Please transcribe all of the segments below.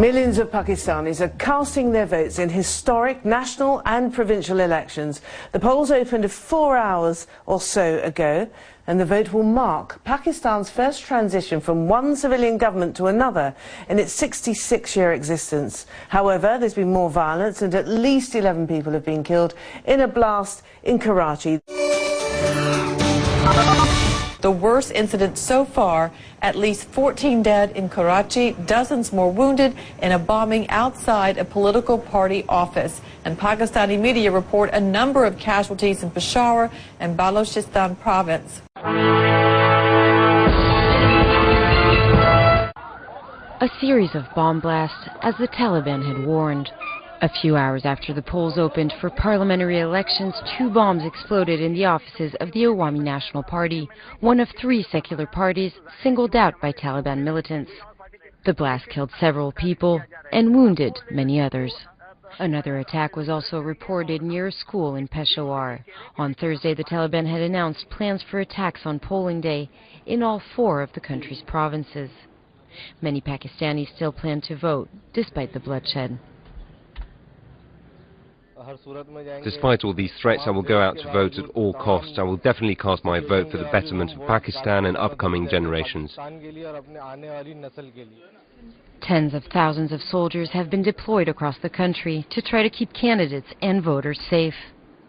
Millions of Pakistanis are casting their votes in historic national and provincial elections. The polls opened 4 hours or so ago, and the vote will mark Pakistan's first transition from one civilian government to another in its 66-year existence. However, there's been more violence and at least 11 people have been killed in a blast in Karachi. The worst incident so far, at least 14 dead in Karachi, dozens more wounded in a bombing outside a political party office. And Pakistani media report a number of casualties in Peshawar and Balochistan province. A series of bomb blasts, as the Taliban had warned. A few hours after the polls opened for parliamentary elections, 2 bombs exploded in the offices of the Awami National Party, one of 3 secular parties singled out by Taliban militants. The blast killed several people and wounded many others. Another attack was also reported near a school in Peshawar. On Thursday, the Taliban had announced plans for attacks on polling day in all 4 of the country's provinces. Many Pakistanis still plan to vote, despite the bloodshed. Despite all these threats, I will go out to vote at all costs. I will definitely cast my vote for the betterment of Pakistan and upcoming generations. Tens of thousands of soldiers have been deployed across the country to try to keep candidates and voters safe.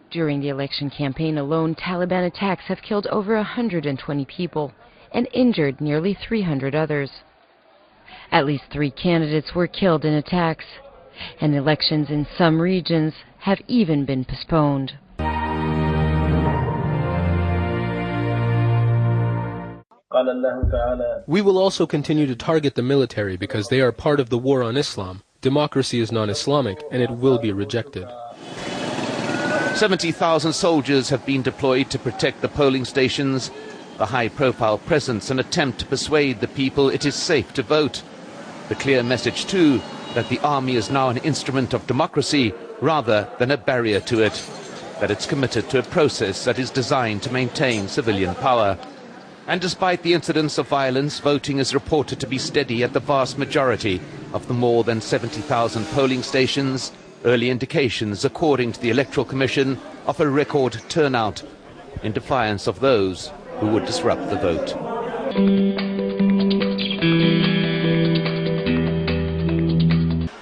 During the election campaign alone, Taliban attacks have killed over 120 people and injured nearly 300 others. At least 3 candidates were killed in attacks, and elections in some regions have even been postponed. We will also continue to target the military because they are part of the war on Islam. Democracy is non-Islamic and it will be rejected. 70,000 soldiers have been deployed to protect the polling stations. A high-profile presence, an attempt to persuade the people it is safe to vote. The clear message, too, that the army is now an instrument of democracy rather than a barrier to it, that it's committed to a process that is designed to maintain civilian power. And despite the incidents of violence, voting is reported to be steady at the vast majority of the more than 70,000 polling stations. Early indications, according to the Electoral Commission, of a record turnout, in defiance of those who would disrupt the vote.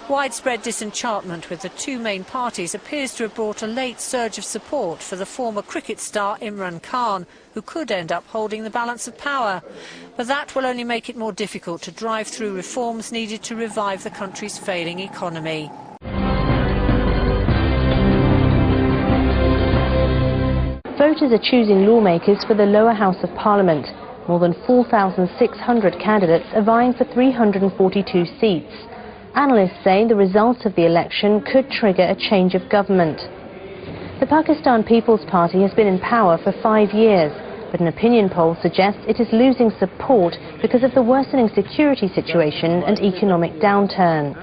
Widespread disenchantment with the 2 main parties appears to have brought a late surge of support for the former cricket star Imran Khan, who could end up holding the balance of power. But that will only make it more difficult to drive through reforms needed to revive the country's failing economy. Voters are choosing lawmakers for the lower house of parliament. More than 4,600 candidates are vying for 342 seats. Analysts say the result of the election could trigger a change of government. The Pakistan People's Party has been in power for 5 years, but an opinion poll suggests it is losing support because of the worsening security situation and economic downturn.